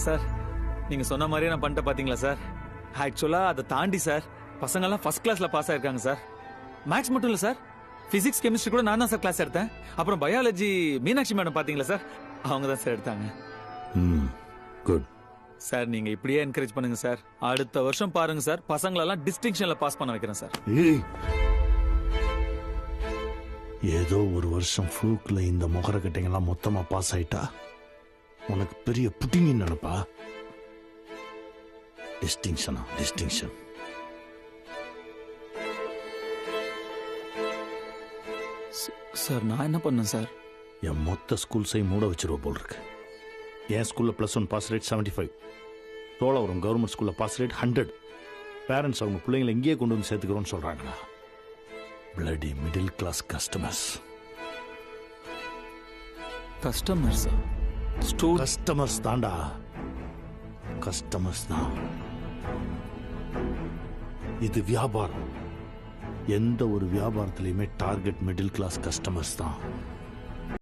Sir நீங்க சொன்ன மாதிரியே நான் பண்ணிட்ட பாத்தீங்களா சார். ஆக்சுவலா அதை தாண்டி சார் பசங்கெல்லாம் ஃபர்ஸ்ட் கிளாஸ்ல பாஸ் ஆயிருக்காங்க சார். மேக்ஸ் மட்டும் இல்ல சார், பிசிக்ஸ் கெமிஸ்ட்ரி கூட நான் தான் சார் கிளாஸ் எடுத்தேன். அப்புறம் பயாலஜி மீனாட்சி மேடம் பாத்தீங்களா சார், அவங்க தான் சார் எடுத்தாங்க. குட் சார் நீங்க இப்படியே என்கரேஜ் பண்ணுங்க சார். அடுத்த வருஷம் பாருங்க சார், பசங்களெல்லாம் டிஸ்டிங்ஷன்ல பாஸ் பண்ண வைக்கிறேன் சார். ஏதோ ஒரு வருஷம் ஃப்ளூக்ல இந்த முகரக்கட்டைங்கெல்லாம் மொத்தமா பாஸ் ஆயிட்டா உனக்கு பெரிய புட்டிங்கன்னு நினைப்பா. டிஸ்டிங்ஷன் சார் நான் என்ன பண்ணேன் சார்? என் மொத்த ஸ்கூல்ஸையும் மூட வச்சிருவ போல் இருக்கு. என் ஸ்கூல்ல +1 பாஸ் ரேட் 75, சோழவரம் கவர்மெண்ட் ஸ்கூல்ல பாஸ் ரேட் 100. பேரண்ட்ஸ் அவங்க பிள்ளைங்களை இங்கேயே கொண்டு வந்து சேர்த்துக்கிறோன்னு சொல்றாங்களா? Bloody middle class customers customers தாண்டா, கஸ்டமர்ஸ் தான். இது வியாபாரம். எந்த ஒரு வியாபாரத்திலையுமே டார்கெட் மிடில் கிளாஸ் கஸ்டமர்ஸ் தான்.